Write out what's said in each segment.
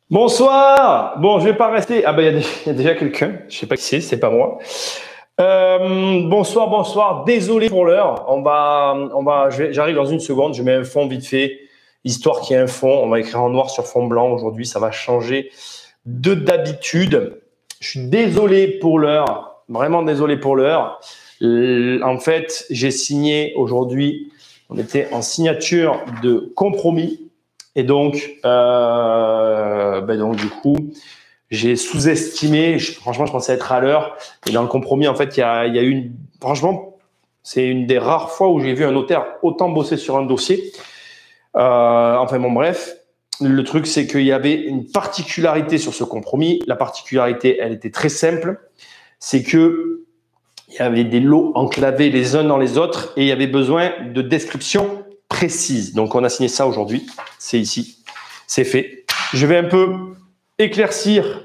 Bonsoir. Bon, je vais pas rester. Ah ben il y a déjà quelqu'un. Je sais pas qui c'est pas moi. Bonsoir. Désolé pour l'heure. J'arrive dans une seconde. Je mets un fond vite fait, histoire qu'il y ait un fond. On va écrire en noir sur fond blanc aujourd'hui. Ça va changer de d'habitude. Je suis désolé pour l'heure. Vraiment désolé pour l'heure. En fait, j'ai signé aujourd'hui. On était en signature de compromis. Et donc, du coup, j'ai sous-estimé. Franchement, je pensais être à l'heure. Et dans le compromis, en fait, il y a eu franchement, c'est une des rares fois où j'ai vu un notaire autant bosser sur un dossier. Bref. Le truc, c'est qu'il y avait une particularité sur ce compromis. La particularité, elle était très simple. C'est que il y avait des lots enclavés les uns dans les autres et il y avait besoin de descriptions précises. Donc, on a signé ça aujourd'hui. C'est ici. C'est fait. Je vais un peu éclaircir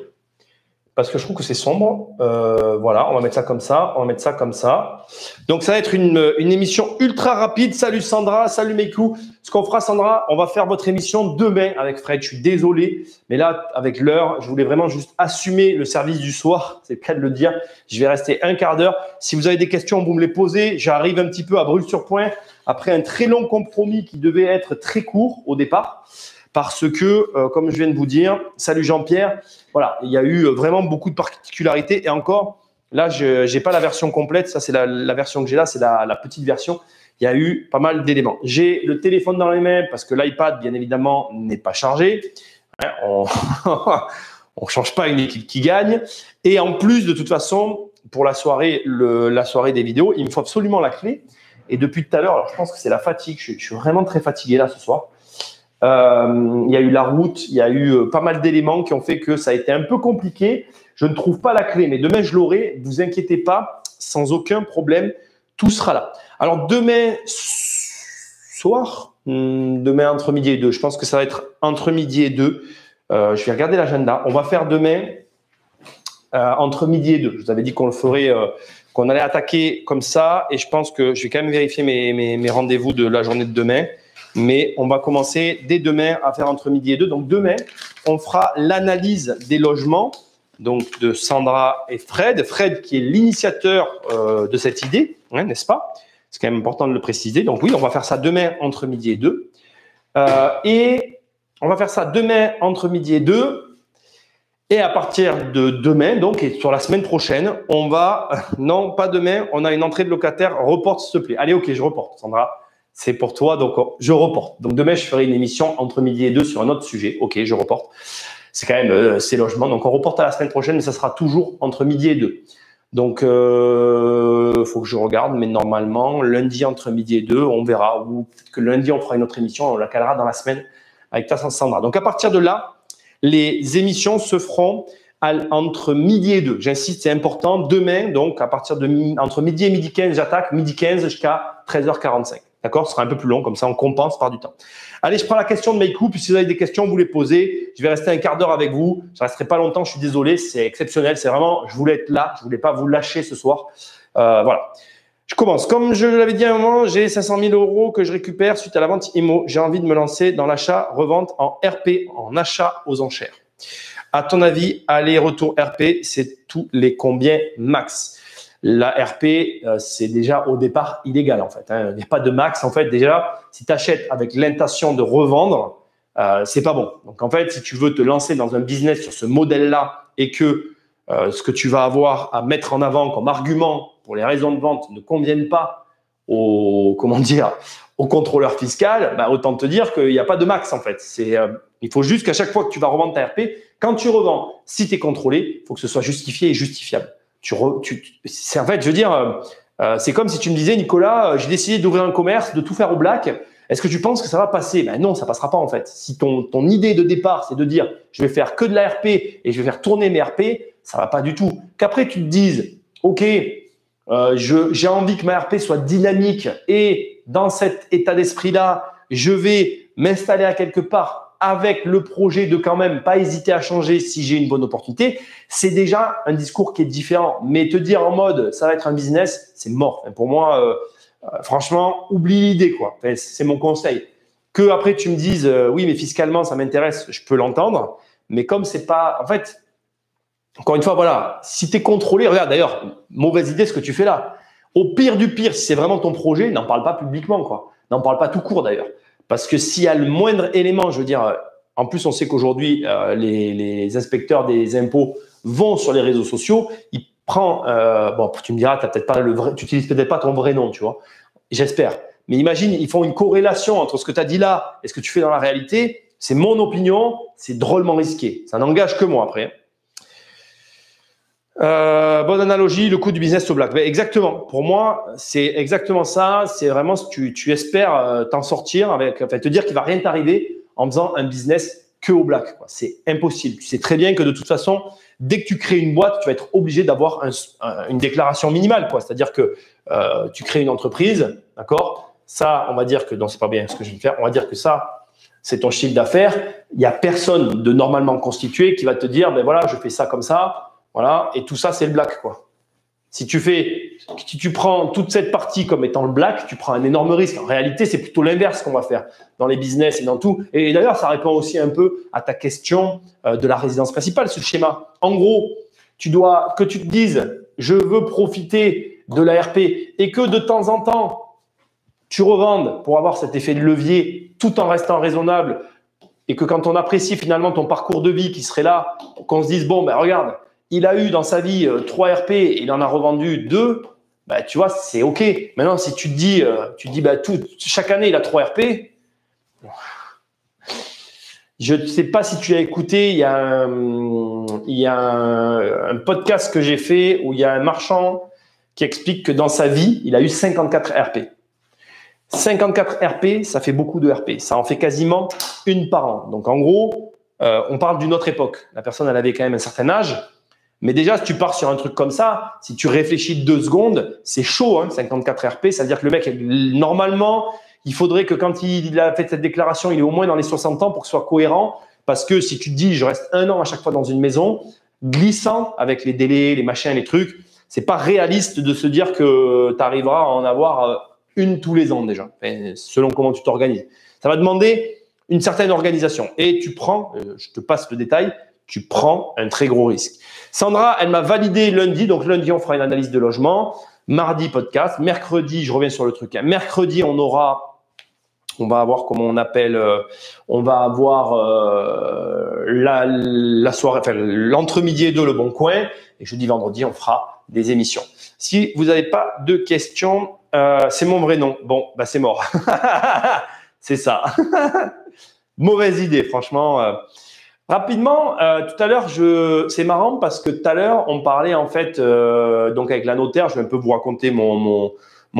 parce que je trouve que c'est sombre. Voilà, on va mettre ça comme ça. On va mettre ça comme ça. Donc, ça va être une émission ultra rapide. Salut Sandra, salut Mekou. Ce qu'on fera, Sandra, on va faire votre émission demain avec Fred. Je suis désolé, mais là, avec l'heure, je voulais vraiment juste assumer le service du soir. C'est le cas de le dire. Je vais rester un quart d'heure. Si vous avez des questions, vous me les posez. J'arrive un petit peu à brûle sur point après un très long compromis qui devait être très court au départ. Parce que, comme je viens de vous dire, salut Jean-Pierre, voilà, il y a eu vraiment beaucoup de particularités. Et encore, là, je n'ai pas la version complète. Ça, c'est la version que j'ai là, c'est la petite version. Il y a eu pas mal d'éléments. J'ai le téléphone dans les mains parce que l'iPad, bien évidemment, n'est pas chargé. On ne change pas une équipe qui gagne. Et en plus, de toute façon, pour la soirée des vidéos, il me faut absolument la clé. Et depuis tout à l'heure, alors je pense que c'est la fatigue. Je suis vraiment très fatigué là ce soir. Il y a eu la route, il y a eu pas mal d'éléments qui ont fait que ça a été un peu compliqué. Je ne trouve pas la clé, mais demain je l'aurai. Vous inquiétez pas, sans aucun problème, tout sera là. Alors demain soir, demain entre midi et 2, je pense que ça va être entre midi et 2. Je vais regarder l'agenda. On va faire demain entre midi et 2. Je vous avais dit qu'on le ferait, qu'on allait attaquer comme ça, et je pense que je vais quand même vérifier mes rendez-vous de la journée de demain. Mais on va commencer dès demain à faire entre midi et 2. Donc demain, on fera l'analyse des logements donc de Sandra et Fred. Fred qui est l'initiateur de cette idée, hein, n'est-ce pas? C'est quand même important de le préciser. Donc oui, on va faire ça demain entre midi et 2. Et on va faire ça demain entre midi et 2. Et à partir de demain, donc, et sur la semaine prochaine, on va… Non, pas demain, on a une entrée de locataire. Reporte, s'il te plaît. Allez, ok, je reporte, Sandra. C'est pour toi, donc je reporte. Donc demain, je ferai une émission entre midi et 2 sur un autre sujet. Ok, je reporte. C'est quand même ces logements. Donc on reporte à la semaine prochaine, mais ça sera toujours entre midi et 2. Donc faut que je regarde, mais normalement, lundi entre midi et 2, on verra. Ou peut-être que lundi, on fera une autre émission, on la calera dans la semaine avec ta Sandra. Donc à partir de là, les émissions se feront entre midi et 2. J'insiste, c'est important. Demain, donc à partir de entre midi et midi 15, j'attaque. Midi 15 jusqu'à 13h45. D'accord? Ce sera un peu plus long, comme ça on compense par du temps. Allez, je prends la question de Mekou, puis si vous avez des questions, vous les posez. Je vais rester un quart d'heure avec vous. Je ne resterai pas longtemps, je suis désolé, c'est exceptionnel. C'est vraiment, je voulais être là, je ne voulais pas vous lâcher ce soir. Voilà. Je commence. Comme je l'avais dit à un moment, j'ai 500 000 € que je récupère suite à la vente IMO. J'ai envie de me lancer dans l'achat-revente en RP, en achat aux enchères. À ton avis, aller-retour RP, c'est tous les combien max? La RP, c'est déjà au départ illégal en fait. Il n'y a pas de max. En fait, déjà, si tu achètes avec l'intention de revendre, c'est pas bon. Donc en fait, si tu veux te lancer dans un business sur ce modèle-là et que ce que tu vas avoir à mettre en avant comme argument pour les raisons de vente ne conviennent pas au contrôleur fiscal, bah, autant te dire qu'il n'y a pas de max en fait. Il faut juste qu'à chaque fois que tu vas revendre ta RP, quand tu revends, si tu es contrôlé, il faut que ce soit justifié et justifiable. C'est en fait, je veux dire, c'est comme si tu me disais, Nicolas, j'ai décidé d'ouvrir un commerce, de tout faire au black. Est-ce que tu penses que ça va passer? Ben non, ça passera pas en fait. Si ton idée de départ, c'est de dire, je vais faire que de la RP et je vais faire tourner mes RP, ça va pas du tout. Qu'après tu te dises, ok, j'ai envie que ma RP soit dynamique et dans cet état d'esprit-là, je vais m'installer à quelque part avec le projet de quand même pas hésiter à changer si j'ai une bonne opportunité, c'est déjà un discours qui est différent. Mais te dire en mode ça va être un business, c'est mort. Pour moi, franchement, oublie l'idée quoi. C'est mon conseil. Que après tu me dises oui mais fiscalement ça m'intéresse, je peux l'entendre. Mais comme c'est pas… En fait, encore une fois, voilà, si tu es contrôlé… Regarde, d'ailleurs, mauvaise idée ce que tu fais là. Au pire du pire, si c'est vraiment ton projet, n'en parle pas publiquement, quoi. N'en parle pas tout court, d'ailleurs. Parce que s'il y a le moindre élément, je veux dire… En plus, on sait qu'aujourd'hui, les inspecteurs des impôts vont sur les réseaux sociaux. Ils prennent… bon, tu me diras, tu n'utilises peut-être pas ton vrai nom, tu vois. J'espère. Mais imagine, ils font une corrélation entre ce que tu as dit là et ce que tu fais dans la réalité. C'est mon opinion, c'est drôlement risqué. Ça n'engage que moi après. Bonne analogie, le coût du business au black. Ben, exactement. Pour moi, c'est exactement ça. C'est vraiment ce que tu espères t'en sortir avec, enfin, te dire qu'il va rien t'arriver en faisant un business que au black. C'est impossible. Tu sais très bien que de toute façon, dès que tu crées une boîte, tu vas être obligé d'avoir une déclaration minimale, quoi. C'est-à-dire que tu crées une entreprise, d'accord? Ça, on va dire que non, c'est pas bien ce que je viens de faire. On va dire que ça, c'est ton chiffre d'affaires. Il n'y a personne de normalement constitué qui va te dire, ben voilà, je fais ça comme ça. Voilà, et tout ça, c'est le black, quoi. Si tu prends toute cette partie comme étant le black, tu prends un énorme risque. En réalité, c'est plutôt l'inverse qu'on va faire dans les business et dans tout. Et d'ailleurs, ça répond aussi un peu à ta question de la résidence principale, ce schéma. En gros, que tu te dises, je veux profiter de l'ARP et que de temps en temps, tu revendes pour avoir cet effet de levier tout en restant raisonnable et que quand on apprécie finalement ton parcours de vie qui serait là, qu'on se dise, bon, ben regarde, il a eu dans sa vie 3 RP et il en a revendu 2, bah, tu vois, c'est OK. Maintenant, si tu te dis, bah, chaque année, il a 3 RP, je ne sais pas si tu as écouté, il y a un podcast que j'ai fait où il y a un marchand qui explique que dans sa vie, il a eu 54 RP. 54 RP, ça fait beaucoup de RP. Ça en fait quasiment une par an. Donc, en gros, on parle d'une autre époque. La personne, elle avait quand même un certain âge. Mais déjà, si tu pars sur un truc comme ça, si tu réfléchis 2 secondes, c'est chaud, hein, 54 RP. Ça veut dire que le mec, normalement, il faudrait que quand il a fait cette déclaration, il est au moins dans les 60 ans pour que ce soit cohérent. Parce que si tu te dis, je reste 1 an à chaque fois dans une maison, glissant avec les délais, les machins, les trucs, c'est pas réaliste de se dire que tu arriveras à en avoir une tous les ans déjà, enfin, selon comment tu t'organises. Ça va demander une certaine organisation. Et tu prends, je te passe le détail, tu prends un très gros risque. Sandra, elle m'a validé lundi. Donc, lundi, on fera une analyse de logement. Mardi, podcast. Mercredi, je reviens sur le truc. Mercredi, on va avoir comment on appelle, on va avoir la soirée, enfin, l'entre-midi et 2, le bon coin. Et jeudi, vendredi, on fera des émissions. Si vous n'avez pas de questions, c'est mon vrai nom. Bon, bah, c'est mort. C'est ça. Mauvaise idée, franchement. Rapidement, tout à l'heure, c'est marrant parce que tout à l'heure, on parlait en fait, donc avec la notaire, je vais un peu vous raconter mon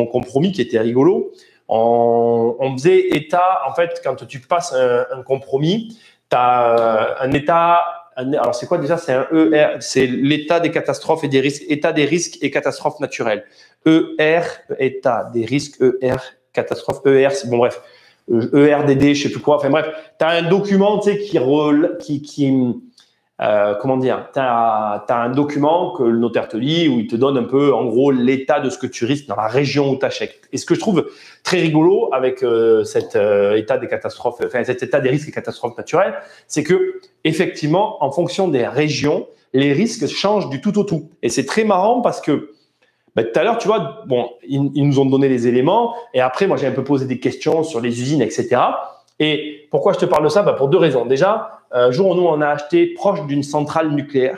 compromis qui était rigolo. On faisait état, en fait, quand tu passes un compromis, tu as un état, alors c'est quoi déjà? C'est un ER, c'est l'état des catastrophes et des risques, état des risques et catastrophes naturelles. ER, état des risques, ER, catastrophe, ER, c'est bon, bref. ERDD, je sais plus quoi. Enfin bref, tu as un document, tu sais, comment dire, tu as un document que le notaire te lit où il te donne un peu, en gros, l'état de ce que tu risques dans la région où tu achètes. Et ce que je trouve très rigolo avec cet état des catastrophes, enfin cet état des risques et catastrophes naturelles, c'est que effectivement, en fonction des régions, les risques changent du tout au tout. Et c'est très marrant parce que ben, tout à l'heure, tu vois, bon, ils nous ont donné les éléments et après, moi, j'ai un peu posé des questions sur les usines, etc. Et pourquoi je te parle de ça? Ben, pour 2 raisons. Déjà, un jour où nous, on a acheté proche d'une centrale nucléaire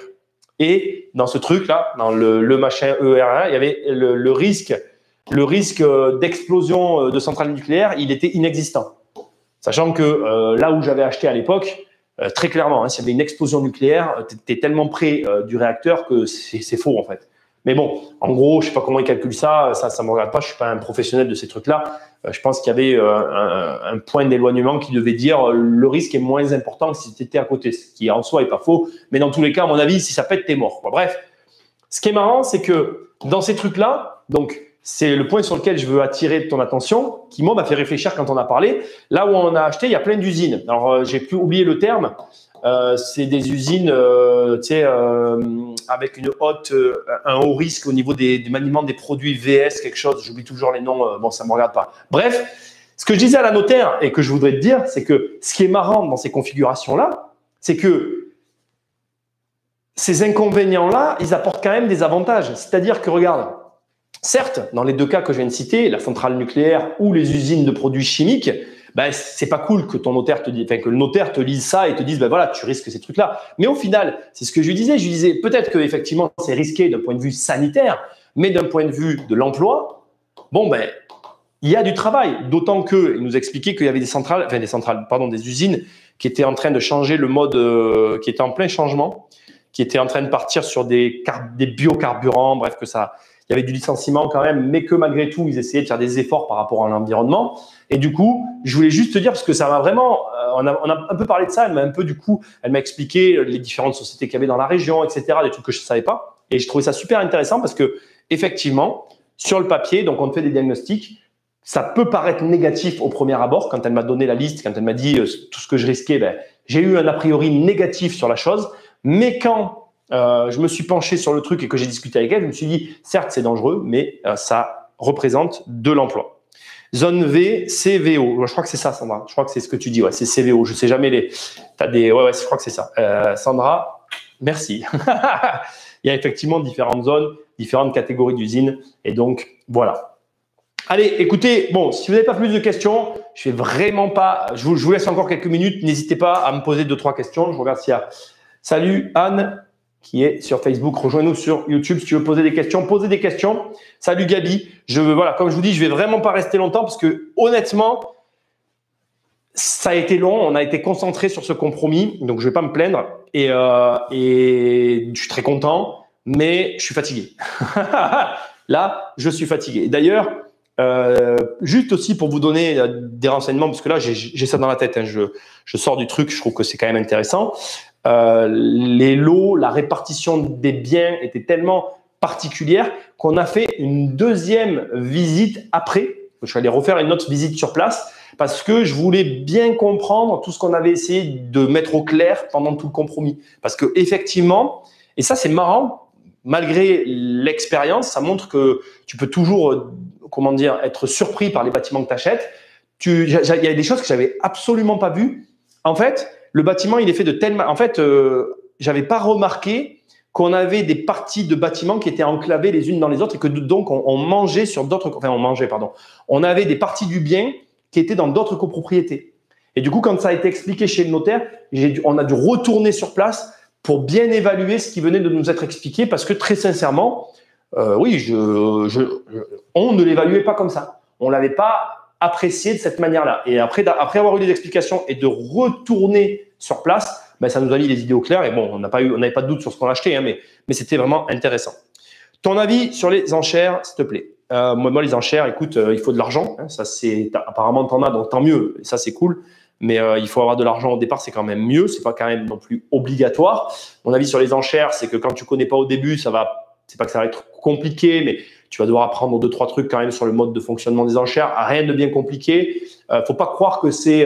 et dans ce truc-là, dans le machin ERA, il y avait le risque d'explosion de centrale nucléaire, il était inexistant. Sachant que là où j'avais acheté à l'époque, très clairement, hein, s'il y avait une explosion nucléaire, tu es tellement près du réacteur que c'est faux en fait. Mais bon, en gros, je sais pas comment ils calculent ça me regarde pas, je suis pas un professionnel de ces trucs-là. Je pense qu'il y avait un point d'éloignement qui devait dire le risque est moins important que si tu étais à côté, ce qui en soi est pas faux. Mais dans tous les cas, à mon avis, si ça pète, t'es mort, quoi. Bref, ce qui est marrant, c'est que dans ces trucs-là, donc c'est le point sur lequel je veux attirer ton attention, qui moi m'a fait réfléchir quand on a parlé. Là où on a acheté, il y a plein d'usines. Alors, j'ai pu oublier le terme. C'est des usines, tu sais, avec un haut risque au niveau du maniement des produits VS, quelque chose. J'oublie toujours les noms. Bon, ça me regarde pas. Bref, ce que je disais à la notaire et que je voudrais te dire, c'est que ce qui est marrant dans ces configurations-là, c'est que ces inconvénients-là, ils apportent quand même des avantages. C'est-à-dire que, regarde, certes, dans les deux cas que je viens de citer, la centrale nucléaire ou les usines de produits chimiques, ben, c'est pas cool que ton notaire te dise, enfin, que le notaire te lise ça et te dise, ben voilà, tu risques ces trucs-là. Mais au final, c'est ce que je lui disais. Je lui disais, peut-être que effectivement, c'est risqué d'un point de vue sanitaire, mais d'un point de vue de l'emploi, bon, ben, il y a du travail. D'autant que, il nous expliquait qu'il y avait des usines qui étaient en train de changer le mode, qui étaient en plein changement, qui étaient en train de partir sur des biocarburants, bref, il y avait du licenciement quand même, mais que malgré tout, ils essayaient de faire des efforts par rapport à l'environnement. Et du coup, je voulais juste te dire, parce que ça m'a vraiment, on a un peu parlé de ça, elle m'a expliqué les différentes sociétés qu'il y avait dans la région, etc., des trucs que je ne savais pas. Et je trouvais ça super intéressant parce que, effectivement, sur le papier, donc on te fait des diagnostics, ça peut paraître négatif au premier abord. Quand elle m'a donné la liste, quand elle m'a dit tout ce que je risquais, ben, j'ai eu un a priori négatif sur la chose. Mais quand je me suis penché sur le truc et que j'ai discuté avec elle, je me suis dit, certes, c'est dangereux, mais ça représente de l'emploi. Zone V, CVO. Je crois que c'est ça, Sandra. Je crois que c'est ce que tu dis. Ouais, c'est CVO. Je sais jamais les. T'as des. Ouais, je crois que c'est ça. Sandra, merci. Il y a effectivement différentes zones, différentes catégories d'usines, et donc voilà. Allez, écoutez, bon, si vous n'avez pas plus de questions, je vais vraiment pas. Je vous laisse encore quelques minutes. N'hésitez pas à me poser 2-3 questions. Je regarde s'il y a. Salut Anne, qui est sur Facebook. Rejoins-nous sur YouTube si tu veux poser des questions. Posez des questions. Salut Gabi. Voilà, comme je vous dis, je vais vraiment pas rester longtemps parce que honnêtement, ça a été long. On a été concentré sur ce compromis, donc je vais pas me plaindre. Et je suis très content, mais je suis fatigué. Là, je suis fatigué. D'ailleurs, juste aussi pour vous donner des renseignements, parce que là, j'ai ça dans la tête. Hein, je sors du truc. Je trouve que c'est quand même intéressant. Les lots, la répartition des biens était tellement particulière qu'on a fait une deuxième visite après. Je suis allé refaire une autre visite sur place parce que je voulais bien comprendre tout ce qu'on avait essayé de mettre au clair pendant tout le compromis. Parce que effectivement, et ça c'est marrant, malgré l'expérience, ça montre que tu peux toujours, être surpris par les bâtiments que tu achètes. Il y a des choses que j'avais absolument pas vues. En fait, le bâtiment, il est fait de telle manière. En fait, j'avais pas remarqué qu'on avait des parties de bâtiments qui étaient enclavées les unes dans les autres et que donc on mangeait sur d'autres. Enfin, on avait des parties du bien qui étaient dans d'autres copropriétés. Et du coup, quand ça a été expliqué chez le notaire, on a dû retourner sur place pour bien évaluer ce qui venait de nous être expliqué parce que très sincèrement, oui, on ne l'évaluait pas comme ça. On l'avait pas apprécié de cette manière-là. Et après avoir eu des explications et de retourner sur place, ben, ça nous a mis les idées au clair. Et bon, on n'avait pas de doute sur ce qu'on a acheté, hein, mais c'était vraiment intéressant. Ton avis sur les enchères, s'il te plaît. Moi, les enchères, écoute, il faut de l'argent. Hein, ça, apparemment, tu en as, donc tant mieux. Et ça, c'est cool. Mais il faut avoir de l'argent au départ, c'est quand même mieux. C'est pas quand même non plus obligatoire. Mon avis sur les enchères, c'est que quand tu connais pas au début, c'est pas que ça va être compliqué, mais tu vas devoir apprendre 2-3 trucs quand même sur le mode de fonctionnement des enchères. Rien de bien compliqué. Faut pas croire que c'est,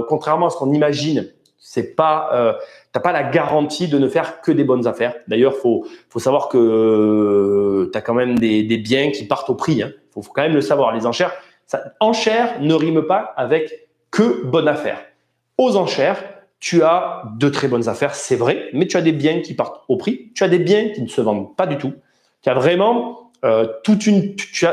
contrairement à ce qu'on imagine, c'est pas, t'as pas la garantie de ne faire que des bonnes affaires. D'ailleurs, faut savoir que tu as quand même des biens qui partent au prix. Hein. Faut quand même le savoir. Les enchères, enchères ne rime pas avec que bonne affaire. Aux enchères, tu as de très bonnes affaires, c'est vrai, mais tu as des biens qui partent au prix. Tu as des biens qui ne se vendent pas du tout. Tu as vraiment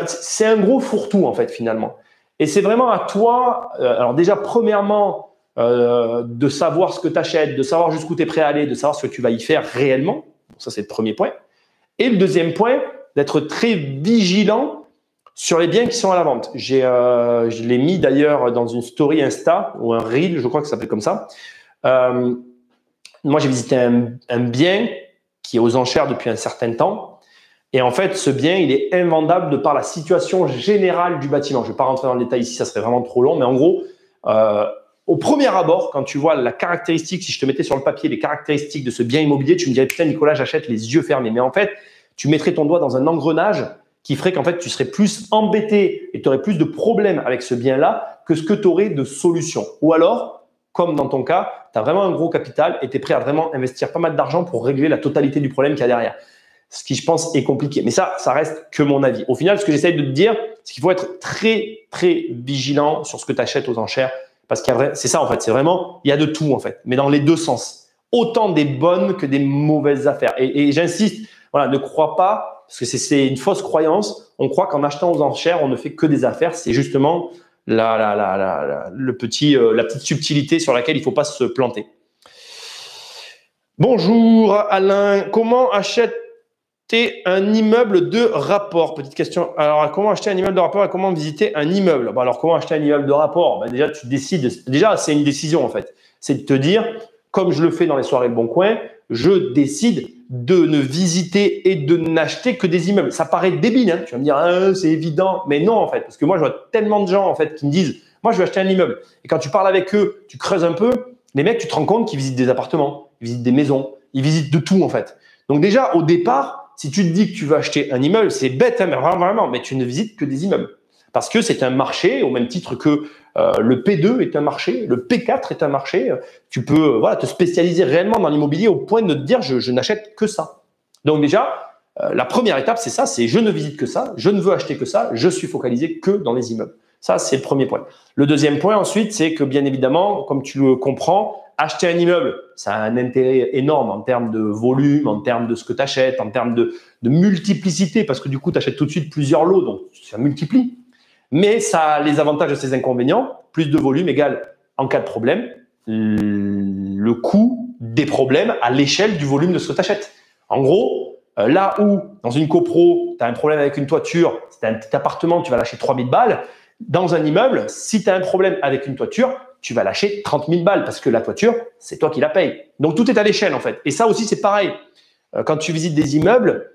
c'est un gros fourre-tout en fait finalement. Et c'est vraiment à toi. Alors déjà, premièrement, de savoir ce que tu achètes, de savoir jusqu'où tu es prêt à aller, de savoir ce que tu vas y faire réellement. Ça, c'est le premier point. Et le deuxième point, d'être très vigilant sur les biens qui sont à la vente. Je l'ai mis d'ailleurs dans une story Insta ou un reel, je crois que ça s'appelle comme ça. Moi, j'ai visité un bien qui est aux enchères depuis un certain temps. Et en fait, ce bien, il est invendable de par la situation générale du bâtiment. Je ne vais pas rentrer dans le détail ici, ça serait vraiment trop long. Mais en gros, au premier abord, quand tu vois la caractéristique, si je te mettais sur le papier les caractéristiques de ce bien immobilier, tu me dirais, putain, Nicolas, j'achète les yeux fermés. Mais en fait, tu mettrais ton doigt dans un engrenage qui ferait qu'en fait, tu serais plus embêté et tu aurais plus de problèmes avec ce bien-là que ce que tu aurais de solutions. Ou alors, comme dans ton cas, tu as vraiment un gros capital et tu es prêt à vraiment investir pas mal d'argent pour régler la totalité du problème qu'il y a derrière. Ce qui, je pense, est compliqué. Mais ça reste que mon avis. Au final, ce que j'essaie de te dire, c'est qu'il faut être très, très vigilant sur ce que tu achètes aux enchères. Parce qu'il y a c'est ça, en fait. C'est vraiment, il y a de tout, en fait. Mais dans les deux sens. autant des bonnes que des mauvaises affaires. Et j'insiste, voilà, ne crois pas, parce que c'est une fausse croyance, on croit qu'en achetant aux enchères, on ne fait que des affaires. C'est justement la petite subtilité sur laquelle il ne faut pas se planter. Bonjour Alain, comment acheter un immeuble de rapport? Petite question. Alors, comment acheter un immeuble de rapport et comment visiter un immeuble? Bon, alors, comment acheter un immeuble de rapport? Déjà, tu décides. Déjà, c'est une décision en fait. C'est de te dire, comme je le fais dans les soirées Le Bon Coin, je décide de ne visiter et de n'acheter que des immeubles. Ça paraît débile, hein. Tu vas me dire, ah, c'est évident, mais non en fait, parce que moi, je vois tellement de gens en fait qui me disent, moi, je veux acheter un immeuble. Et quand tu parles avec eux, tu creuses un peu, les mecs, tu te rends compte qu'ils visitent des appartements, ils visitent des maisons, ils visitent de tout en fait. Donc déjà, au départ, si tu te dis que tu veux acheter un immeuble, c'est bête, hein, mais vraiment, mais tu ne visites que des immeubles. Parce que c'est un marché, au même titre que le P2 est un marché, le P4 est un marché. Tu peux te spécialiser réellement dans l'immobilier au point de te dire je n'achète que ça. Donc déjà, la première étape, c'est ça, c'est je ne visite que ça, je ne veux acheter que ça, je suis focalisé que dans les immeubles. Ça, c'est le premier point. Le deuxième point ensuite, c'est que bien évidemment, comme tu le comprends, acheter un immeuble, ça a un intérêt énorme en termes de volume, en termes de ce que tu achètes, en termes de multiplicité, parce que du coup, tu achètes tout de suite plusieurs lots, donc ça multiplie. Mais ça a les avantages et ses inconvénients. Plus de volume égale, en cas de problème, le coût des problèmes à l'échelle du volume de ce que tu achètes. En gros, là où, dans une copro, tu as un problème avec une toiture, si tu as un petit appartement, tu vas lâcher 3000 balles. Dans un immeuble, si tu as un problème avec une toiture, tu vas lâcher 30 000 balles parce que la toiture, c'est toi qui la payes. Donc, tout est à l'échelle en fait. Et ça aussi, c'est pareil. Quand tu visites des immeubles,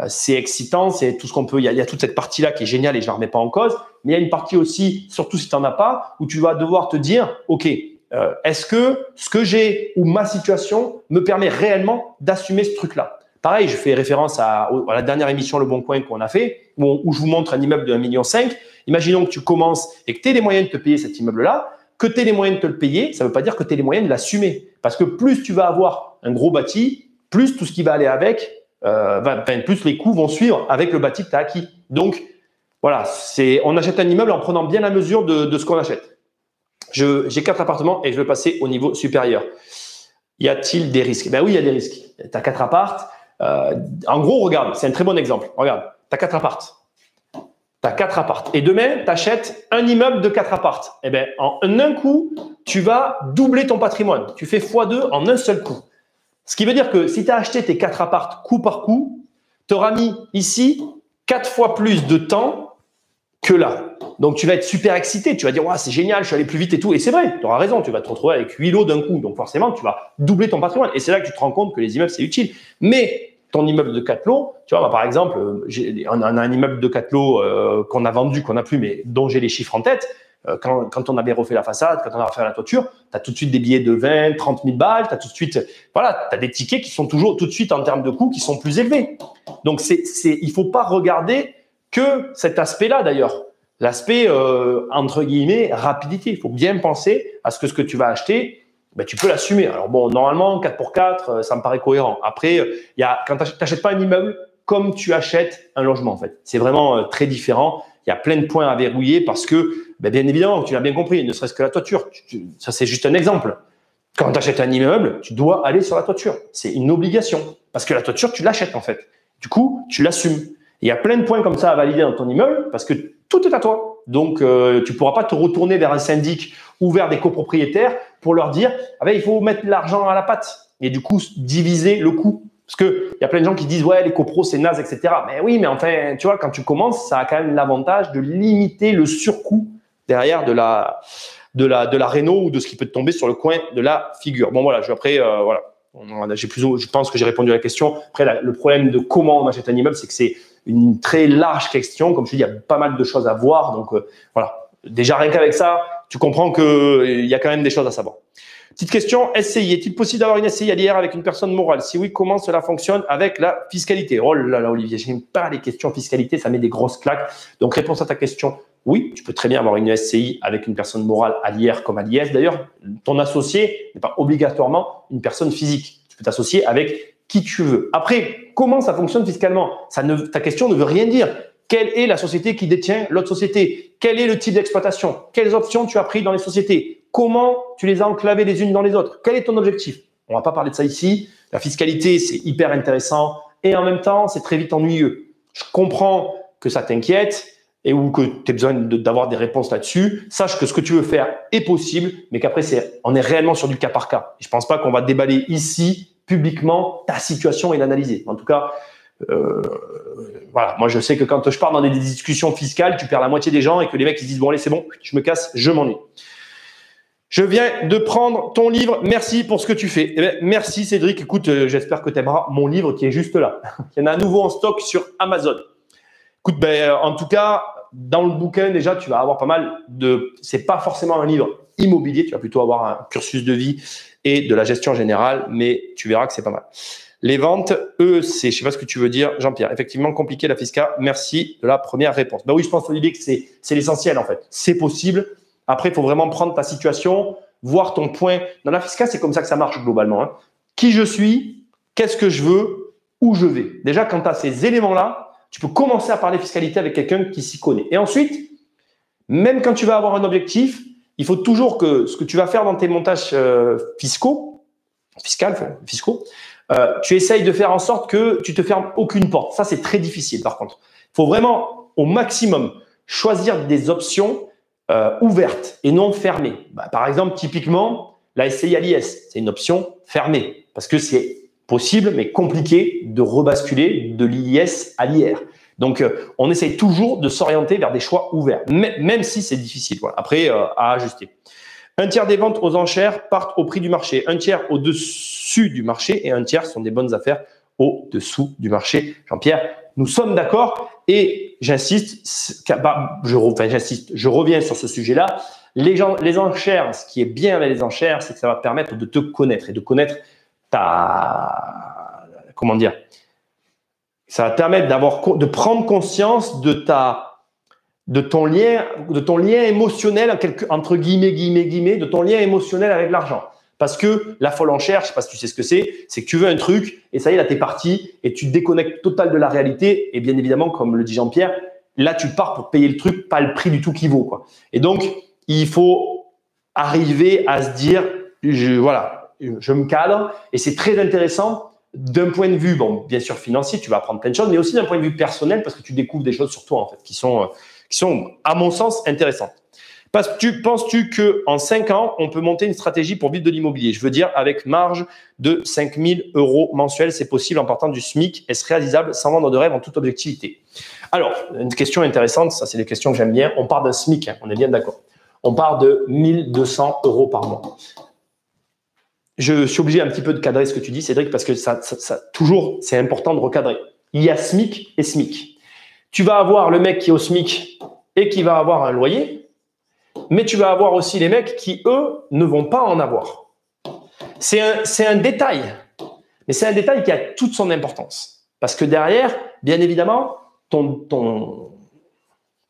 c'est excitant, c'est tout ce qu'on peut. Il y a toute cette partie-là qui est géniale et je ne la remets pas en cause. Mais il y a une partie aussi, surtout si tu n'en as pas, où tu vas devoir te dire, OK, est-ce que ce que j'ai ou ma situation me permet réellement d'assumer ce truc-là? Pareil, je fais référence à la dernière émission Le Bon Coin qu'on a fait, où je vous montre un immeuble de 1,5 million. Imaginons que tu commences et que tu aies les moyens de te payer cet immeuble-là. Que tu aies les moyens de te le payer, ça ne veut pas dire que tu aies les moyens de l'assumer. Parce que plus tu vas avoir un gros bâti, plus tout ce qui va aller avec, plus les coûts vont suivre avec le bâti que tu as acquis. Donc, voilà, on achète un immeuble en prenant bien la mesure de ce qu'on achète. J'ai 4 appartements et je veux passer au niveau supérieur. Y a-t-il des risques? Ben oui, il y a des risques. Tu as 4 apparts. En gros, regarde, c'est un très bon exemple. Regarde, tu as 4 apparts. Tu as 4 apparts. Et demain, tu achètes un immeuble de 4 apparts. Eh bien, en un coup, tu vas doubler ton patrimoine. Tu fais x2 en un seul coup. Ce qui veut dire que si tu as acheté tes 4 apparts coup par coup, tu auras mis ici 4 fois plus de temps que là. Donc, tu vas être super excité. Tu vas dire, ouais, c'est génial, je suis allé plus vite et tout. Et c'est vrai, tu auras raison. Tu vas te retrouver avec 8 lots d'un coup. Donc, forcément, tu vas doubler ton patrimoine. Et c'est là que tu te rends compte que les immeubles, c'est utile. Mais ton immeuble de 4 lots, tu vois, par exemple, on a un immeuble de 4 lots qu'on a vendu, qu'on n'a plus, mais dont j'ai les chiffres en tête. Quand on avait refait la façade, quand on a refait la toiture, tu as tout de suite des billets de 20, 30 000 balles, tu as tout de suite, voilà, tu as des tickets qui sont toujours tout de suite en termes de coûts qui sont plus élevés. Donc, il faut pas regarder que cet aspect-là d'ailleurs, l'aspect entre guillemets rapidité. Il faut bien penser à ce que tu vas acheter. Ben, tu peux l'assumer. Alors bon, normalement, 4x4, ça me paraît cohérent. Après, quand tu n'achètes pas un immeuble, comme tu achètes un logement, en fait. C'est vraiment très différent. Il y a plein de points à verrouiller parce que, ben, bien évidemment, tu l'as bien compris, ne serait-ce que la toiture. Ça, c'est juste un exemple. Quand tu achètes un immeuble, tu dois aller sur la toiture. C'est une obligation. Parce que la toiture, tu l'achètes, en fait. Du coup, tu l'assumes. Il y a plein de points comme ça à valider dans ton immeuble parce que tout est à toi. Donc, tu ne pourras pas te retourner vers un syndic ou vers des copropriétaires pour leur dire ah ben, il faut mettre l'argent à la patte et du coup diviser le coût. Parce qu'il y a plein de gens qui disent ouais, les copros, c'est naze, etc. Mais oui, mais enfin, tu vois, quand tu commences, ça a quand même l'avantage de limiter le surcoût derrière de la réno ou de ce qui peut te tomber sur le coin de la figure. Bon, voilà, voilà. Je pense que j'ai répondu à la question. Après, le problème de comment on achète un immeuble, c'est que c'est une très large question. Comme je te dis, il y a pas mal de choses à voir. Donc, voilà. Déjà, rien qu'avec ça, tu comprends qu'il y a quand même des choses à savoir. Petite question, SCI. Est-il possible d'avoir une SCI à l'IR avec une personne morale? Si oui, comment cela fonctionne avec la fiscalité? Oh là là, Olivier, j'aime pas les questions fiscalité, ça met des grosses claques. Donc, réponse à ta question, oui, tu peux très bien avoir une SCI avec une personne morale à l'IR comme à l'IS. D'ailleurs, ton associé n'est pas obligatoirement une personne physique. Tu peux t'associer avec qui tu veux. Après, comment ça fonctionne fiscalement? Ta question ne veut rien dire. Quelle est la société qui détient l'autre société? Quel est le type d'exploitation? Quelles options tu as pris dans les sociétés? Comment tu les as enclavées les unes dans les autres? Quel est ton objectif? On va pas parler de ça ici. La fiscalité, c'est hyper intéressant et en même temps, c'est très vite ennuyeux. Je comprends que ça t'inquiète et ou que tu as besoin d'avoir des réponses là-dessus. Sache que ce que tu veux faire est possible, mais qu'après, on est réellement sur du cas par cas. Je pense pas qu'on va déballer ici publiquement ta situation et l'analyser. En tout cas, voilà. Moi, je sais que quand je pars dans des discussions fiscales, tu perds la moitié des gens et que les mecs ils disent bon allez c'est bon, je me casse, je m'ennuie. Je viens de prendre ton livre. Merci pour ce que tu fais. Eh bien, merci Cédric. Écoute, j'espère que tu aimeras mon livre qui est juste là. Il y en a à nouveau en stock sur Amazon. Écoute, en tout cas, dans le bouquin déjà, tu vas avoir pas mal de. C'est pas forcément un livre immobilier. Tu vas plutôt avoir un cursus de vie et de la gestion générale, mais tu verras que c'est pas mal. Les ventes, c'est, je sais pas ce que tu veux dire, Jean-Pierre. Effectivement, compliqué la fisca. Merci de la première réponse. Ben oui, je pense Olivier que c'est l'essentiel en fait. C'est possible. Après, il faut vraiment prendre ta situation, voir ton point. Dans la fiscale, c'est comme ça que ça marche globalement. Hein. Qui je suis, qu'est-ce que je veux, où je vais. Déjà, quand tu as ces éléments-là, tu peux commencer à parler fiscalité avec quelqu'un qui s'y connaît. Et ensuite, même quand tu vas avoir un objectif, il faut toujours que ce que tu vas faire dans tes montages fiscaux, tu essayes de faire en sorte que tu te fermes aucune porte. Ça, c'est très difficile par contre. Il faut vraiment au maximum choisir des options ouverte et non fermée. Par exemple, typiquement, la SCI à l'IS, c'est une option fermée parce que c'est possible mais compliqué de rebasculer de l'IS à l'IR. Donc, on essaye toujours de s'orienter vers des choix ouverts, même si c'est difficile. Voilà. Après, à ajuster. Un tiers des ventes aux enchères partent au prix du marché, un tiers au-dessus du marché et un tiers sont des bonnes affaires au-dessous du marché. Jean-Pierre, nous sommes d'accord et j'insiste, je reviens sur ce sujet-là. Les enchères, ce qui est bien avec les enchères, c'est que ça va permettre de te connaître et de connaître comment dire, ça va permettre de prendre conscience de ton lien émotionnel, entre guillemets, de ton lien émotionnel avec l'argent. Parce que la folle enchère, je ne sais pas si tu sais ce que c'est que tu veux un truc et ça y est, là, tu es parti et tu te déconnectes total de la réalité. Et bien évidemment, comme le dit Jean-Pierre, là, tu pars pour payer le truc, pas le prix du tout qu'il vaut, quoi. Et donc, il faut arriver à se dire, je me cadre et c'est très intéressant d'un point de vue, bon, bien sûr financier, tu vas apprendre plein de choses, mais aussi d'un point de vue personnel parce que tu découvres des choses sur toi, en fait, qui sont, à mon sens, intéressantes. Penses-tu qu'en 5 ans, on peut monter une stratégie pour vivre de l'immobilier? Je veux dire, avec marge de 5 000 € mensuels, c'est possible en partant du SMIC. Est-ce réalisable sans vendre de rêve en toute objectivité? Alors, une question intéressante, ça c'est des questions que j'aime bien. On part d'un SMIC, hein, on est bien d'accord. On part de 1 200 € par mois. Je suis obligé un petit peu de cadrer ce que tu dis, Cédric, parce que toujours, c'est important de recadrer. Il y a SMIC et SMIC. Tu vas avoir le mec qui est au SMIC et qui va avoir un loyer. Mais tu vas avoir aussi les mecs qui, eux, ne vont pas en avoir. C'est un détail. Mais c'est un détail qui a toute son importance. Parce que derrière, bien évidemment,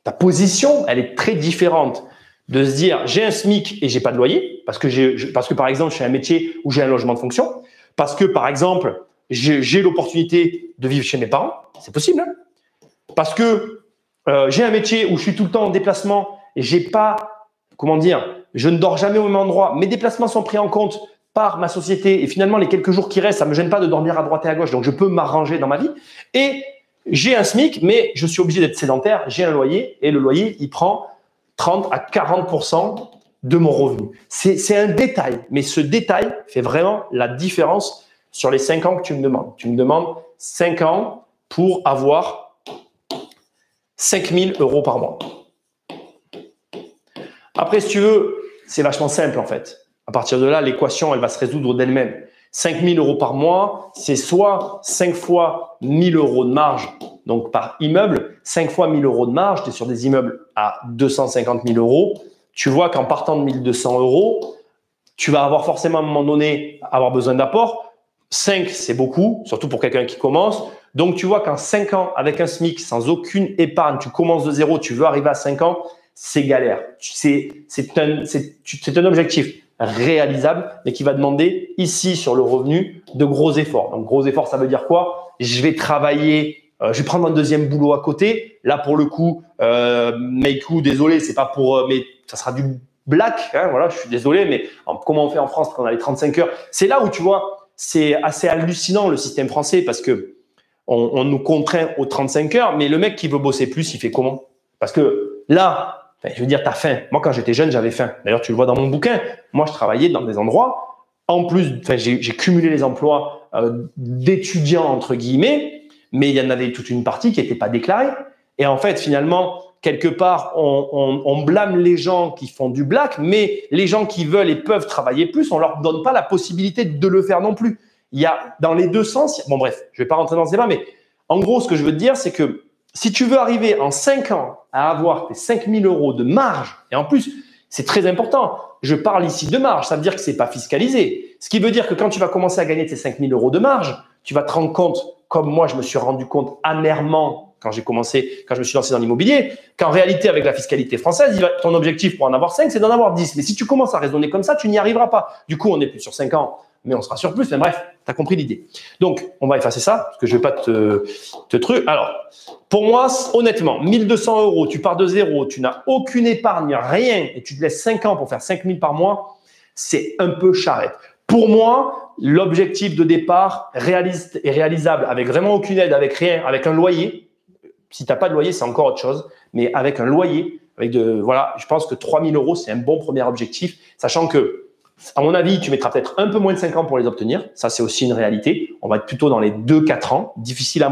ta position, elle est très différente. De se dire, j'ai un SMIC et j'ai pas de loyer. Parce que par exemple, j'ai un métier où j'ai un logement de fonction. Parce que, par exemple, j'ai l'opportunité de vivre chez mes parents. C'est possible. Hein, parce que j'ai un métier où je suis tout le temps en déplacement et j'ai pas... Comment dire, je ne dors jamais au même endroit. Mes déplacements sont pris en compte par ma société et finalement, les quelques jours qui restent, ça ne me gêne pas de dormir à droite et à gauche. Donc, je peux m'arranger dans ma vie. Et j'ai un SMIC, mais je suis obligé d'être sédentaire. J'ai un loyer et le loyer, il prend 30 à 40% de mon revenu. C'est un détail, mais ce détail fait vraiment la différence sur les 5 ans que tu me demandes. Tu me demandes 5 ans pour avoir 5 000 € par mois. Après, si tu veux, c'est vachement simple en fait. À partir de là, l'équation, elle va se résoudre d'elle-même. 5 000 € par mois, c'est soit 5 fois 1 000 € de marge, donc par immeuble, 5 fois 1 000 € de marge, tu es sur des immeubles à 250 000 €. Tu vois qu'en partant de 1 200 €, tu vas avoir forcément à un moment donné besoin d'apport. 5, c'est beaucoup, surtout pour quelqu'un qui commence. Donc, tu vois qu'en 5 ans, avec un SMIC, sans aucune épargne, tu commences de zéro, tu veux arriver à 5 ans, c'est galère. C'est un objectif réalisable, mais qui va demander ici sur le revenu de gros efforts. Donc, gros efforts, ça veut dire quoi? Je vais travailler, je vais prendre un deuxième boulot à côté. Là, pour le coup, Meiku, désolé, c'est pas pour, mais ça sera black, hein, voilà, je suis désolé, mais comment on fait en France quand on a les 35 heures? C'est là où tu vois, c'est assez hallucinant le système français parce que on nous contraint aux 35 heures, mais le mec qui veut bosser plus, il fait comment? Parce que là, je veux dire, tu as faim. Moi, quand j'étais jeune, j'avais faim. D'ailleurs, tu le vois dans mon bouquin. Moi, je travaillais dans des endroits. En plus, j'ai cumulé les emplois d'étudiants, entre guillemets, mais il y en avait toute une partie qui n'était pas déclarée. Et en fait, finalement, quelque part, on blâme les gens qui font du black, mais les gens qui veulent et peuvent travailler plus, on leur donne pas la possibilité de le faire non plus. Il y a dans les deux sens, bon bref, je vais pas rentrer dans ce débat, mais en gros, ce que je veux te dire, c'est que si tu veux arriver en 5 ans à avoir tes 5 000 € de marge, et en plus, c'est très important, je parle ici de marge, ça veut dire que c'est pas fiscalisé. Ce qui veut dire que quand tu vas commencer à gagner tes 5 000 € de marge, tu vas te rendre compte, comme moi je me suis rendu compte amèrement quand je me suis lancé dans l'immobilier, qu'en réalité, avec la fiscalité française, ton objectif pour en avoir 5, c'est d'en avoir 10. Mais si tu commences à raisonner comme ça, tu n'y arriveras pas. Du coup, on n'est plus sur 5 ans, mais on sera sur plus. Mais bref, tu as compris l'idée. Donc, on va effacer ça, parce que je ne vais pas te truc. Alors, pour moi, honnêtement, 1 200 €, tu pars de zéro, tu n'as aucune épargne, rien, et tu te laisses 5 ans pour faire 5 000 par mois, c'est un peu charrette. Pour moi, l'objectif de départ réaliste et réalisable avec vraiment aucune aide, avec rien, avec un loyer. Si tu n'as pas de loyer, c'est encore autre chose. Mais avec un loyer, voilà, je pense que 3 000 €, c'est un bon premier objectif. Sachant que, à mon avis, tu mettras peut-être un peu moins de 5 ans pour les obtenir. Ça, c'est aussi une réalité. On va être plutôt dans les 2-4 ans. Difficile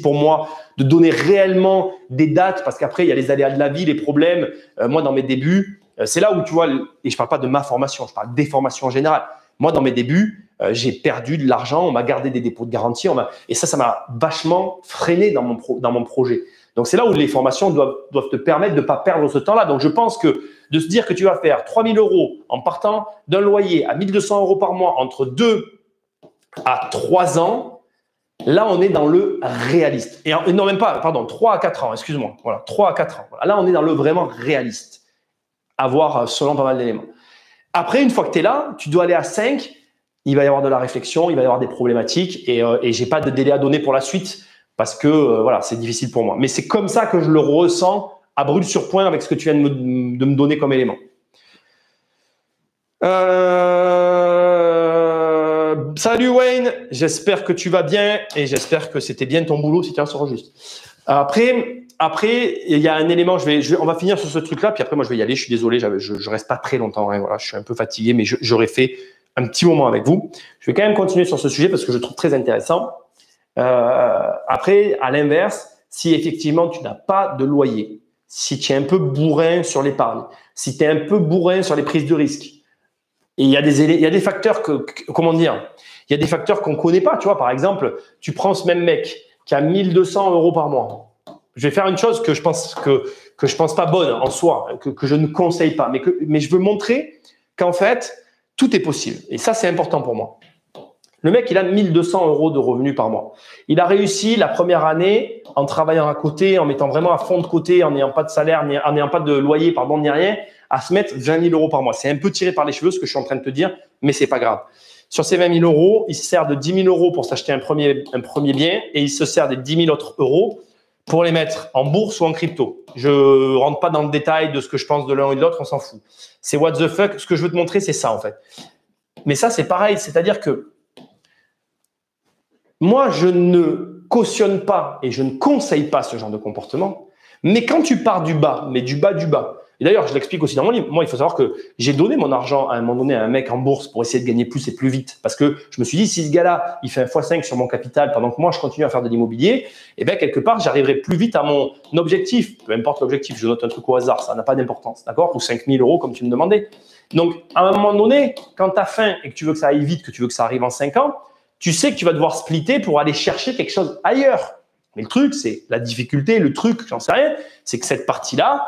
pour moi de donner réellement des dates parce qu'après, il y a les aléas de la vie, les problèmes. Moi, dans mes débuts, c'est là où tu vois, et je ne parle pas de ma formation, je parle des formations en général. Moi, dans mes débuts, j'ai perdu de l'argent, on m'a gardé des dépôts de garantie, et ça m'a vachement freiné dans mon projet. Donc, c'est là où les formations doivent te permettre de ne pas perdre ce temps-là. Donc, je pense que de se dire que tu vas faire 3 000 € en partant d'un loyer à 1 200 € par mois entre 2 à 3 ans, là, on est dans le réaliste. Et non, même pas, pardon, 3 à 4 ans, excuse-moi. Voilà, 3 à 4 ans. Voilà. Là, on est dans le vraiment réaliste. À voir selon pas mal d'éléments. Après, une fois que tu es là, tu dois aller à 5. Il va y avoir de la réflexion, il va y avoir des problématiques et j'ai pas de délai à donner pour la suite parce que voilà, c'est difficile pour moi. Mais c'est comme ça que je le ressens à brûle sur point avec ce que tu viens de me donner comme élément. Salut Wayne, j'espère que tu vas bien et j'espère que c'était bien ton boulot si tu enregistres. Après, il y a un élément, on va finir sur ce truc-là, puis après moi je vais y aller, je suis désolé, je reste pas très longtemps, hein, voilà, je suis un peu fatigué, mais j'aurais fait un petit moment avec vous. Je vais quand même continuer sur ce sujet parce que je le trouve très intéressant. Après, à l'inverse, si effectivement tu n'as pas de loyer, si tu es un peu bourrin sur l'épargne, si tu es un peu bourrin sur les prises de risques, et il y a des facteurs comment dire, il y a des facteurs qu'on connaît pas. Tu vois, par exemple, tu prends ce même mec qui a 1 200 € par mois. Je vais faire une chose que je pense pas bonne en soi, que je ne conseille pas, mais je veux montrer qu'en fait, tout est possible. Et ça, c'est important pour moi. Le mec, il a 1 200 € de revenus par mois. Il a réussi la première année en travaillant à côté, en mettant vraiment à fond de côté, en n'ayant pas de salaire, en n'ayant pas de loyer, pardon, ni rien, à se mettre 20 000 € par mois. C'est un peu tiré par les cheveux ce que je suis en train de te dire, mais c'est pas grave. Sur ces 20 000 €, il se sert de 10 000 € pour s'acheter un premier bien et il se sert des 10 000 autres euros pour les mettre en bourse ou en crypto. Je rentre pas dans le détail de ce que je pense de l'un et de l'autre, on s'en fout. C'est what the fuck. Ce que je veux te montrer, c'est ça en fait. Mais ça, c'est pareil. C'est-à-dire que moi, je ne cautionne pas et je ne conseille pas ce genre de comportement. Mais quand tu pars du bas, mais du bas, et d'ailleurs, je l'explique aussi dans mon livre, moi, il faut savoir que j'ai donné mon argent à un moment donné à un mec en bourse pour essayer de gagner plus et plus vite. Parce que je me suis dit, si ce gars-là, il fait un x5 sur mon capital pendant que moi, je continue à faire de l'immobilier, eh bien, quelque part, j'arriverai plus vite à mon objectif. Peu importe l'objectif, je note un truc au hasard, ça n'a pas d'importance, d'accord? Ou 5 000 € comme tu me demandais. Donc, à un moment donné, quand tu as faim et que tu veux que ça aille vite, que tu veux que ça arrive en 5 ans, tu sais que tu vas devoir splitter pour aller chercher quelque chose ailleurs. Mais le truc, c'est la difficulté, le truc, j'en sais rien, c'est que cette partie-là,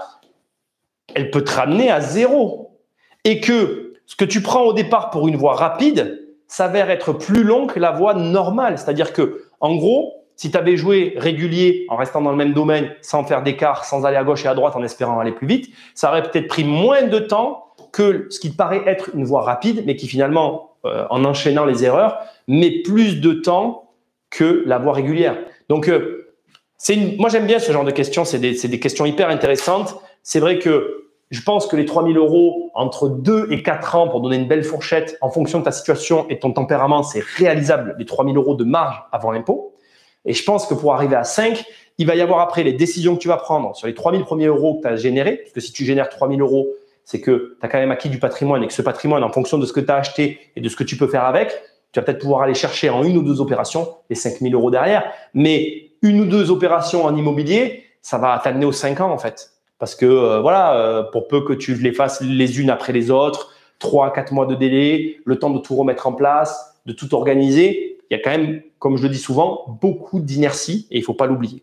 elle peut te ramener à zéro. Et que ce que tu prends au départ pour une voie rapide s'avère être plus long que la voie normale. C'est-à-dire que, en gros, si tu avais joué régulier en restant dans le même domaine, sans faire d'écart, sans aller à gauche et à droite en espérant aller plus vite, ça aurait peut-être pris moins de temps que ce qui te paraît être une voie rapide, mais qui finalement, en enchaînant les erreurs, met plus de temps que la voie régulière. Donc, moi, j'aime bien ce genre de questions. C'est des questions hyper intéressantes. C'est vrai que je pense que les 3 000 euros entre 2 et 4 ans pour donner une belle fourchette en fonction de ta situation et ton tempérament, c'est réalisable, les 3 000 euros de marge avant l'impôt. Et je pense que pour arriver à 5, il va y avoir après les décisions que tu vas prendre sur les 3 000 premiers euros que tu as générés. Parce que si tu génères 3 000 euros, c'est que tu as quand même acquis du patrimoine et que ce patrimoine, en fonction de ce que tu as acheté et de ce que tu peux faire avec, tu vas peut-être pouvoir aller chercher en 1 ou 2 opérations les 5 000 euros derrière. Mais 1 ou 2 opérations en immobilier, ça va t'amener aux 5 ans en fait. Parce que pour peu que tu les fasses les unes après les autres, 3 à 4 mois de délai, le temps de tout remettre en place, de tout organiser, il y a quand même, comme je le dis souvent, beaucoup d'inertie et il ne faut pas l'oublier.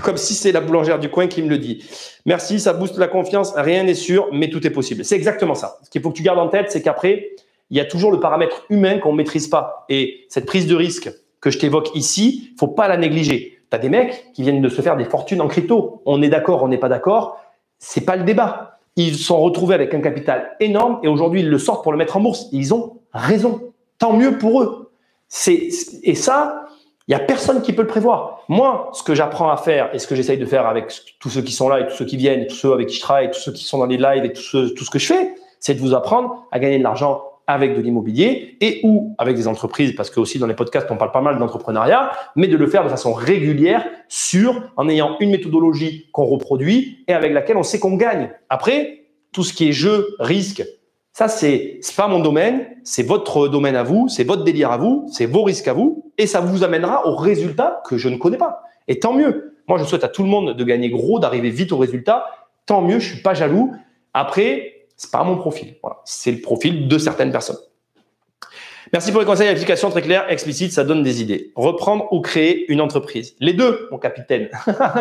Comme si c'est la boulangère du coin qui me le dit. Merci, ça booste la confiance, rien n'est sûr, mais tout est possible. C'est exactement ça. Ce qu'il faut que tu gardes en tête, c'est qu'après, il y a toujours le paramètre humain qu'on ne maîtrise pas. Et cette prise de risque que je t'évoque ici, il ne faut pas la négliger. Tu as des mecs qui viennent de se faire des fortunes en crypto. On est d'accord, on n'est pas d'accord. C'est pas le débat. Ils se sont retrouvés avec un capital énorme et aujourd'hui, ils le sortent pour le mettre en bourse. Ils ont raison. Tant mieux pour eux. Et ça, il n'y a personne qui peut le prévoir. Moi, ce que j'apprends à faire et ce que j'essaye de faire avec tous ceux qui sont là et tous ceux qui viennent, tous ceux avec qui je travaille, tous ceux qui sont dans les lives et tout ce que je fais, c'est de vous apprendre à gagner de l'argent avec de l'immobilier et ou avec des entreprises, parce que aussi dans les podcasts, on parle pas mal d'entrepreneuriat, mais de le faire de façon régulière, en ayant une méthodologie qu'on reproduit et avec laquelle on sait qu'on gagne. Après, tout ce qui est jeu, risque, ça, c'est pas mon domaine, c'est votre domaine à vous, c'est votre délire à vous, c'est vos risques à vous et ça vous amènera au résultat que je ne connais pas. Et tant mieux. Moi, je souhaite à tout le monde de gagner gros, d'arriver vite au résultat. Tant mieux, je suis pas jaloux. Après, c'est pas mon profil. Voilà. C'est le profil de certaines personnes. Merci pour les conseils et applications très clairs, explicites, ça donne des idées. Reprendre ou créer une entreprise. Les deux, mon capitaine.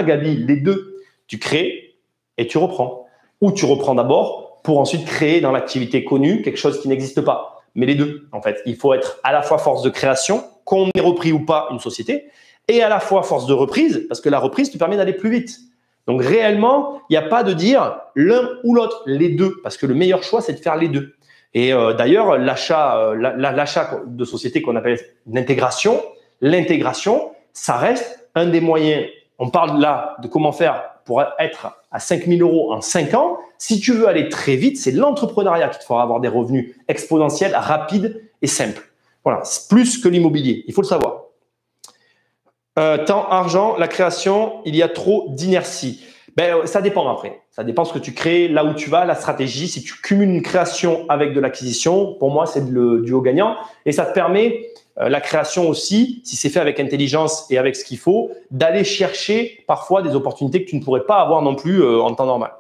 Gabi, les deux. Tu crées et tu reprends. Ou tu reprends d'abord pour ensuite créer dans l'activité connue quelque chose qui n'existe pas. Mais les deux, en fait. Il faut être à la fois force de création, qu'on ait repris ou pas une société, et à la fois force de reprise, parce que la reprise te permet d'aller plus vite. Donc, réellement, il n'y a pas de dire l'un ou l'autre, les deux, parce que le meilleur choix, c'est de faire les deux. Et d'ailleurs, l'achat de société qu'on appelle l'intégration, ça reste un des moyens. On parle là de comment faire pour être à 5 000 euros en 5 ans. Si tu veux aller très vite, c'est l'entrepreneuriat qui te fera avoir des revenus exponentiels, rapides et simples. Voilà, c'est plus que l'immobilier, il faut le savoir. Temps, argent, la création, il y a trop d'inertie. Ça dépend après. Ça dépend ce que tu crées, là où tu vas, la stratégie. Si tu cumules une création avec de l'acquisition, pour moi, c'est du duo gagnant. Et ça te permet, la création aussi, si c'est fait avec intelligence et avec ce qu'il faut, d'aller chercher parfois des opportunités que tu ne pourrais pas avoir non plus en temps normal.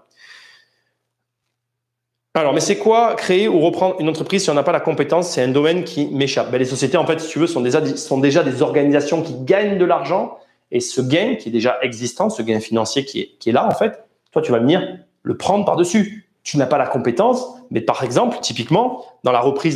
Alors, mais c'est quoi créer ou reprendre une entreprise si on n'a pas la compétence? C'est un domaine qui m'échappe. Les sociétés, en fait, si tu veux, sont déjà des organisations qui gagnent de l'argent. Et ce gain qui est déjà existant, ce gain financier qui est là, en fait, toi, tu vas venir le prendre par-dessus. Tu n'as pas la compétence, mais par exemple, typiquement, dans la reprise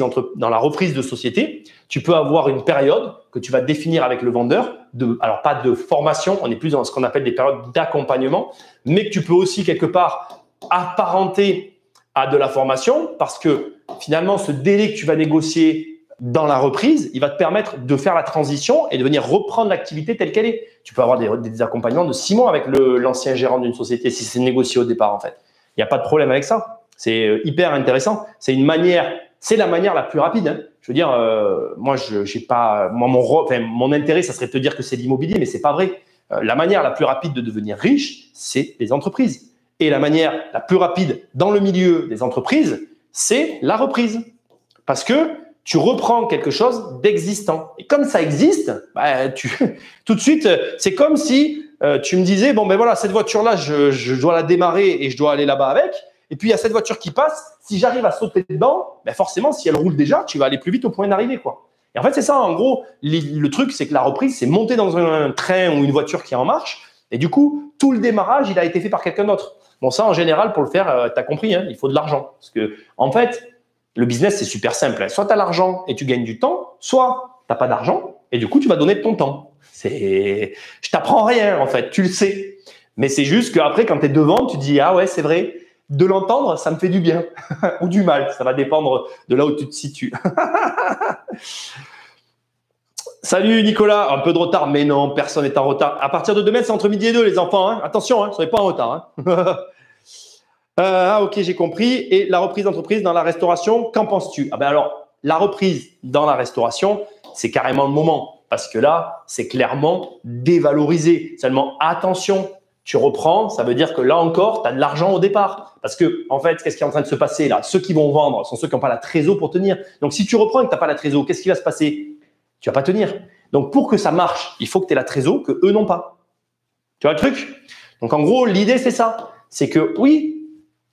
de société, tu peux avoir une période que tu vas définir avec le vendeur, alors pas de formation, on est plus dans ce qu'on appelle des périodes d'accompagnement, mais que tu peux aussi quelque part apparenter à de la formation parce que finalement, ce délai que tu vas négocier dans la reprise, il va te permettre de faire la transition et de venir reprendre l'activité telle qu'elle est. Tu peux avoir des accompagnements de 6 mois avec l'ancien gérant d'une société si c'est négocié au départ en fait. Il n'y a pas de problème avec ça. C'est hyper intéressant. C'est la manière la plus rapide. Hein. Je veux dire, moi, mon intérêt, ça serait de te dire que c'est l'immobilier, mais c'est pas vrai. La manière la plus rapide de devenir riche, c'est les entreprises. Et la manière la plus rapide dans le milieu des entreprises, c'est la reprise. Parce que tu reprends quelque chose d'existant. Et comme ça existe, tout de suite, c'est comme si tu me disais, bon, ben voilà, cette voiture-là, je dois la démarrer et je dois aller là-bas avec. Et puis, il y a cette voiture qui passe. Si j'arrive à sauter dedans, ben forcément, si elle roule déjà, tu vas aller plus vite au point d'arrivée, quoi. Et en fait, c'est ça, en gros, le truc, c'est que la reprise, c'est monter dans un train ou une voiture qui est en marche. Et du coup, tout le démarrage, il a été fait par quelqu'un d'autre. Bon, ça, en général, pour le faire, tu as compris, hein, il faut de l'argent. Parce que, en fait, le business, c'est super simple. Soit tu as l'argent et tu gagnes du temps, soit tu n'as pas d'argent et du coup, tu vas donner de ton temps. Je t'apprends rien, en fait, tu le sais. Mais c'est juste qu'après, quand tu es devant, tu dis « Ah ouais, c'est vrai ». De l'entendre, ça me fait du bien ou du mal. Ça va dépendre de là où tu te situes. Salut Nicolas, un peu de retard, mais non, personne n'est en retard. À partir de demain, c'est entre midi et 2, les enfants. Hein. Attention, ne soyez pas en retard. Hein. Ok, j'ai compris. Et la reprise d'entreprise dans la restauration, qu'en penses-tu? Ah ben alors, la reprise dans la restauration, c'est carrément le moment. Parce que là, c'est clairement dévalorisé. Seulement, attention, tu reprends, ça veut dire que là encore, tu as de l'argent au départ. Parce que, en fait, qu'est-ce qui est en train de se passer là? Ceux qui vont vendre sont ceux qui n'ont pas la trésor pour tenir. Donc, si tu reprends et que tu n'as pas la trésor, qu'est-ce qui va se passer? Tu vas pas tenir. Donc, pour que ça marche, il faut que tu aies la trésor que eux n'ont pas. Tu vois le truc? Donc, en gros, l'idée, c'est ça. C'est que oui,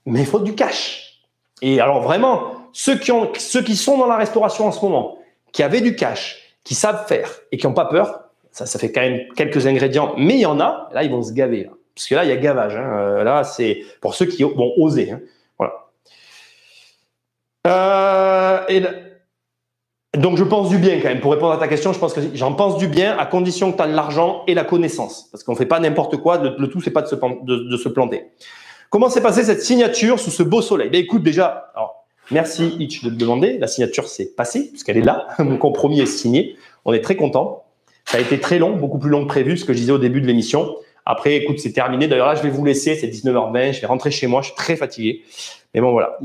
mais il faut du cash. Et alors, vraiment, ceux qui sont dans la restauration en ce moment, qui avaient du cash, qui savent faire et qui n'ont pas peur, ça fait quand même quelques ingrédients, mais il y en a, là, ils vont se gaver. Là. Parce que là, il y a gavage. Hein. Là, c'est pour ceux qui vont oser. Hein. Voilà. Donc, je pense du bien quand même. Pour répondre à ta question, je pense que j'en pense du bien à condition que tu as de l'argent et la connaissance. Parce qu'on ne fait pas n'importe quoi. Le tout, c'est pas de se planter. Comment s'est passée cette signature sous ce beau soleil? Ben, écoute, déjà, alors, merci Hitch de te demander. La signature s'est passée puisqu'elle est là. Mon compromis est signé. On est très content. Ça a été très long, beaucoup plus long que prévu, ce que je disais au début de l'émission. Après, écoute, c'est terminé. D'ailleurs, là, je vais vous laisser. C'est 19h20. Je vais rentrer chez moi. Je suis très fatigué. Mais bon, voilà.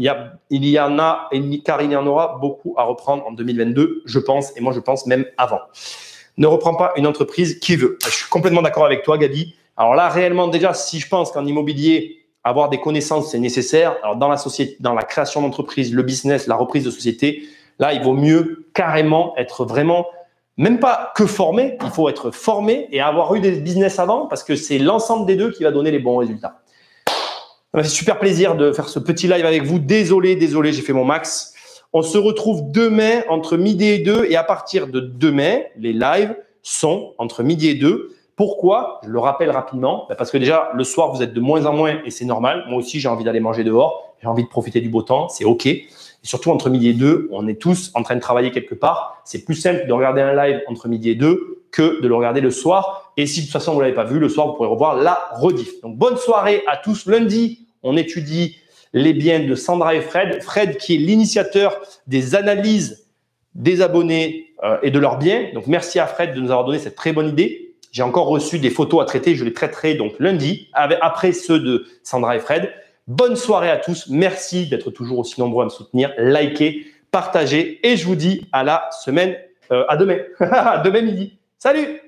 Il y en a, car il y en aura beaucoup à reprendre en 2022, je pense. Et moi, je pense même avant. Ne reprends pas une entreprise qui veut. Je suis complètement d'accord avec toi, Gabi. Alors là, réellement, déjà, si je pense qu'en immobilier, avoir des connaissances, c'est nécessaire. Alors, dans la société, dans la création d'entreprise, le business, la reprise de société, là, il vaut mieux carrément être vraiment, même pas que formé, il faut être formé et avoir eu des business avant parce que c'est l'ensemble des deux qui va donner les bons résultats. Ça m'a fait super plaisir de faire ce petit live avec vous. Désolé, j'ai fait mon max. On se retrouve demain entre midi et 2 et à partir de demain, les lives sont entre midi et 2. Pourquoi? Je le rappelle rapidement. Parce que déjà, le soir, vous êtes de moins en moins et c'est normal. Moi aussi, j'ai envie d'aller manger dehors. J'ai envie de profiter du beau temps. C'est OK. Et surtout, entre midi et 2, on est tous en train de travailler quelque part. C'est plus simple de regarder un live entre midi et 2 que de le regarder le soir. Et si de toute façon, vous ne l'avez pas vu, le soir, vous pourrez revoir la rediff. Donc, bonne soirée à tous. Lundi, on étudie les biens de Sandra et Fred. Fred qui est l'initiateur des analyses des abonnés et de leurs biens. Donc, merci à Fred de nous avoir donné cette très bonne idée. J'ai encore reçu des photos à traiter. Je les traiterai donc lundi après ceux de Sandra et Fred. Bonne soirée à tous. Merci d'être toujours aussi nombreux à me soutenir. Likez, partagez et je vous dis à la semaine, à demain, à demain midi. Salut!